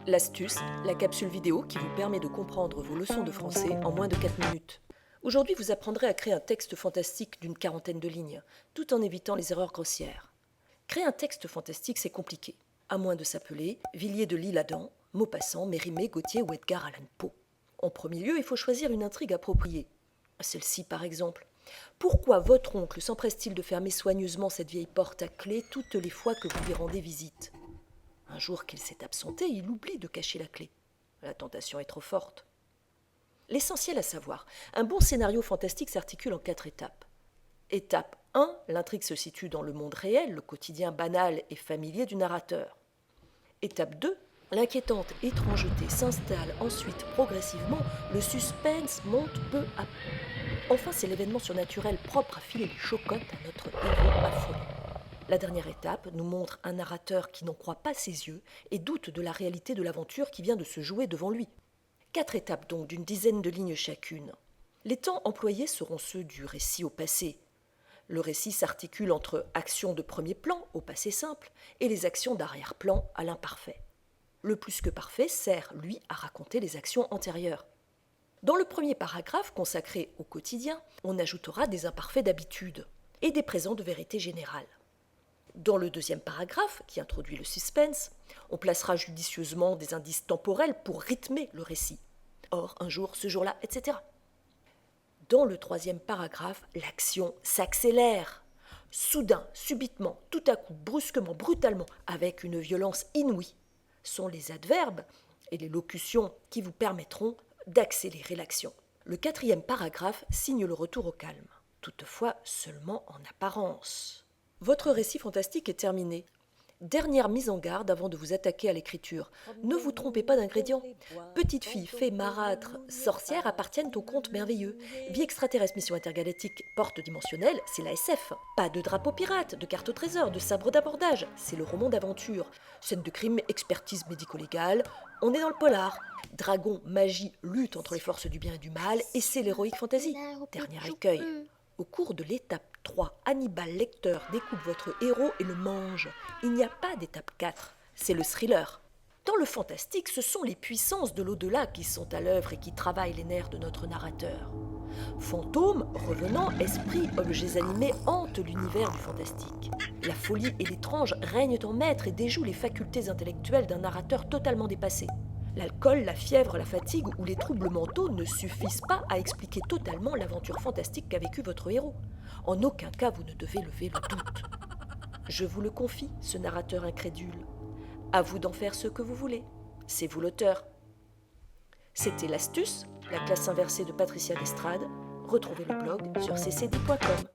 L'astuce, la capsule vidéo qui vous permet de comprendre vos leçons de français en moins de 4 minutes. Aujourd'hui, vous apprendrez à créer un texte fantastique d'une quarantaine de lignes, tout en évitant les erreurs grossières. Créer un texte fantastique, c'est compliqué, à moins de s'appeler Villiers de l'Isle-Adam, Maupassant, Mérimée, Gautier ou Edgar Allan Poe. En premier lieu, il faut choisir une intrigue appropriée. Celle-ci, par exemple. Pourquoi votre oncle s'empresse-t-il de fermer soigneusement cette vieille porte à clé toutes les fois que vous lui rendez visite ? Un jour qu'il s'est absenté, il oublie de cacher la clé. La tentation est trop forte. L'essentiel à savoir, un bon scénario fantastique s'articule en 4 étapes. Étape 1, l'intrigue se situe dans le monde réel, le quotidien banal et familier du narrateur. Étape 2, l'inquiétante étrangeté s'installe ensuite progressivement, le suspense monte peu à peu. Enfin, c'est l'événement surnaturel propre à filer les chocottes à notre héros affolé. La dernière étape nous montre un narrateur qui n'en croit pas ses yeux et doute de la réalité de l'aventure qui vient de se jouer devant lui. 4 étapes donc d'une dizaine de lignes chacune. Les temps employés seront ceux du récit au passé. Le récit s'articule entre actions de premier plan au passé simple et les actions d'arrière-plan à l'imparfait. Le plus que parfait sert, lui, à raconter les actions antérieures. Dans le premier paragraphe consacré au quotidien, on ajoutera des imparfaits d'habitude et des présents de vérité générale. Dans le deuxième paragraphe, qui introduit le suspense, on placera judicieusement des indices temporels pour rythmer le récit. Or, un jour, ce jour-là, etc. Dans le troisième paragraphe, l'action s'accélère. Soudain, subitement, tout à coup, brusquement, brutalement, avec une violence inouïe, sont les adverbes et les locutions qui vous permettront d'accélérer l'action. Le quatrième paragraphe signe le retour au calme, toutefois seulement en apparence. Votre récit fantastique est terminé. Dernière mise en garde avant de vous attaquer à l'écriture. Ne vous trompez pas d'ingrédients. Petite fille, fée, marâtre, sorcière appartiennent au conte merveilleux. Vie extraterrestre, mission intergalactique, porte dimensionnelle, c'est la SF. Pas de drapeau pirate, de carte au trésor, de sabre d'abordage, c'est le roman d'aventure. Scène de crime, expertise médico-légale, on est dans le polar. Dragon, magie, lutte entre les forces du bien et du mal, et c'est l'héroïque fantasy. Dernier écueil. Au cours de l'étape 3, Hannibal Lecter découpe votre héros et le mange. Il n'y a pas d'étape 4, c'est le thriller. Dans le fantastique, ce sont les puissances de l'au-delà qui sont à l'œuvre et qui travaillent les nerfs de notre narrateur. Fantômes, revenants, esprits, objets animés hantent l'univers du fantastique. La folie et l'étrange règnent en maître et déjouent les facultés intellectuelles d'un narrateur totalement dépassé. L'alcool, la fièvre, la fatigue ou les troubles mentaux ne suffisent pas à expliquer totalement l'aventure fantastique qu'a vécue votre héros. En aucun cas vous ne devez lever le doute. Je vous le confie, ce narrateur incrédule. À vous d'en faire ce que vous voulez. C'est vous l'auteur. C'était l'astuce, la classe inversée de Patricia Lestrade. Retrouvez le blog sur ccd.com.